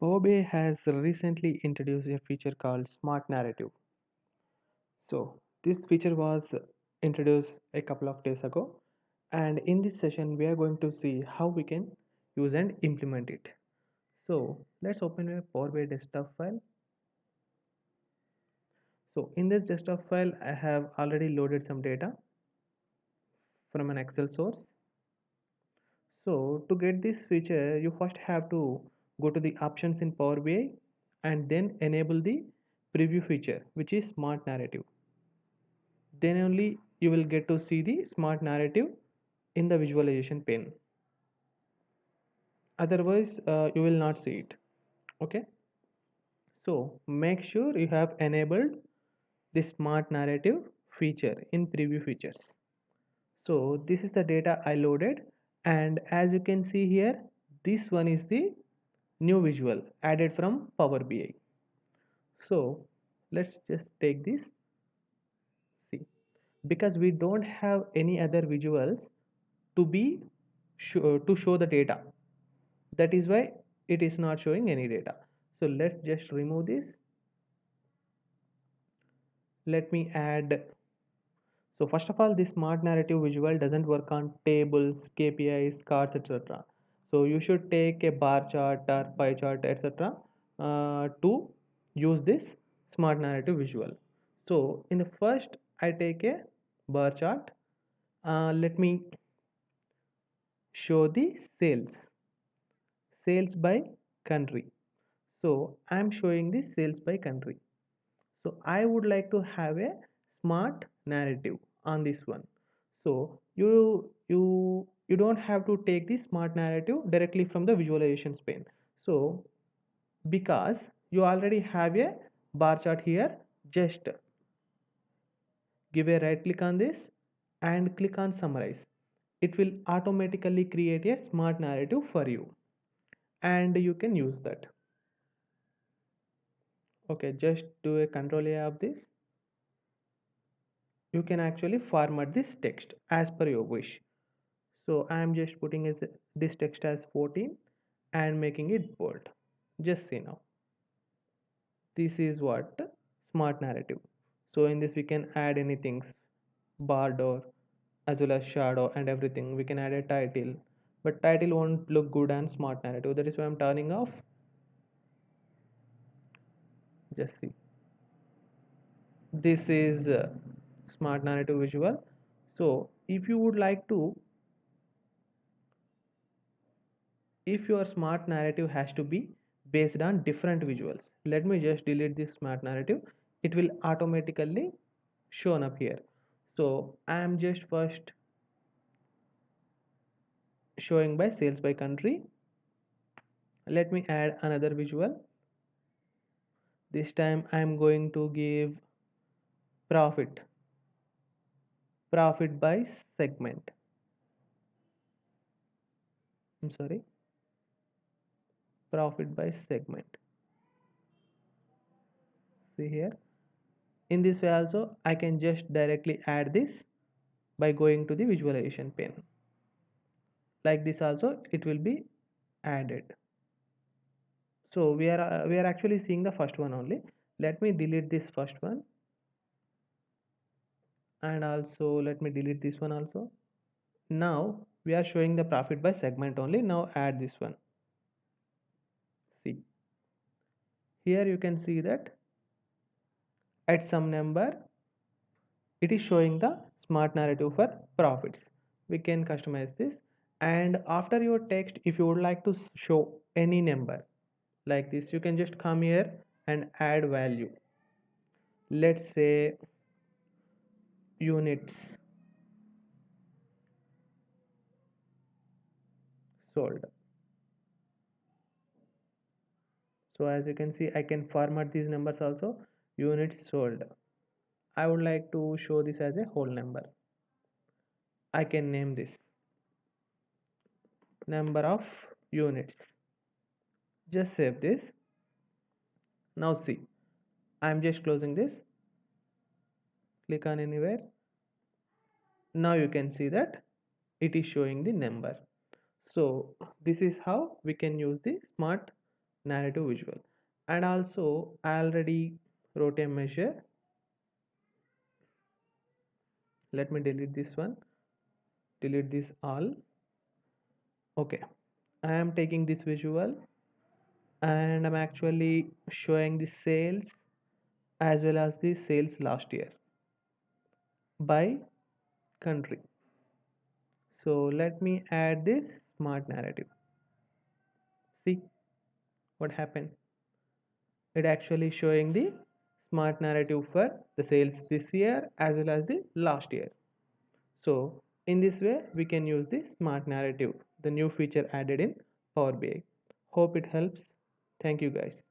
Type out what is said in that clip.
Power BI has recently introduced a feature called Smart Narrative. So, this feature was introduced a couple of days ago, and in this session, we are going to see how we can use and implement it. So, let's open a Power BI desktop file. So, in this desktop file, I have already loaded some data from an Excel source. So, to get this feature, you first have to go to the options in Power BI and then enable the preview feature, which is Smart Narrative. Then only you will get to see the smart narrative in the visualization pane. Otherwise you will not see it. Okay, so make sure you have enabled the smart narrative feature in preview features. So this is the data I loaded, and as you can see here, this one is the new visual added from Power BI. So let's just take this. See, because we don't have any other visuals to be to show the data, that is why it is not showing any data. So let's just remove this. Let me add. So first of all, this smart narrative visual doesn't work on tables, KPIs, cards, etc. So you should take a bar chart or pie chart, etc. To use this smart narrative visual. So in the first, I take a bar chart. Let me show the sales by country. So I'm showing the sales by country. So I would like to have a smart narrative on this one. So you don't have to take the smart narrative directly from the visualization pane. So because you already have a bar chart here, just give a right click on this and click on summarize. It will automatically create a smart narrative for you, and you can use that. Okay, just do a control A of this. You can actually format this text as per your wish. So I am just putting this text as 14 and making it bold. Just see now. This is what smart narrative. So in this we can add anything, border as well as shadow and everything. We can add a title, but title won't look good on smart narrative. That is why I'm turning off. Just see. This is smart narrative visual. So if you would like to, if your smart narrative has to be based on different visuals, let me just delete this smart narrative. It will automatically shown up here. So I am just first showing by sales by country. Let me add another visual. This time I am going to give profit by segment. I'm sorry, profit by segment. See here, in this way also I can just directly add this by going to the visualization pane. Like this also it will be added. So we are actually seeing the first one only. Let me delete this first one, and also let me delete this one also. Now we are showing the profit by segment only. Now add this one. See, here you can see that at some number it is showing the smart narrative for profits. We can customize this, and after your text, if you would like to show any number like this, you can just come here and add value. Let's say units sold. So as you can see, I can format these numbers also. Units sold, I would like to show this as a whole number. I can name this number of units. Just save this. Now see, I'm just closing this. Click on anywhere. Now you can see that it is showing the number. So this is how we can use the smart narrative visual. And also I already wrote a measure. Let me delete this one, delete this all. Okay, I am taking this visual and I'm actually showing the sales as well as the sales last year by country. So let me add this smart narrative. See what happened. It actually showing the smart narrative for the sales this year as well as the last year. So in this way we can use the smart narrative, the new feature added in Power BI. Hope it helps. Thank you guys.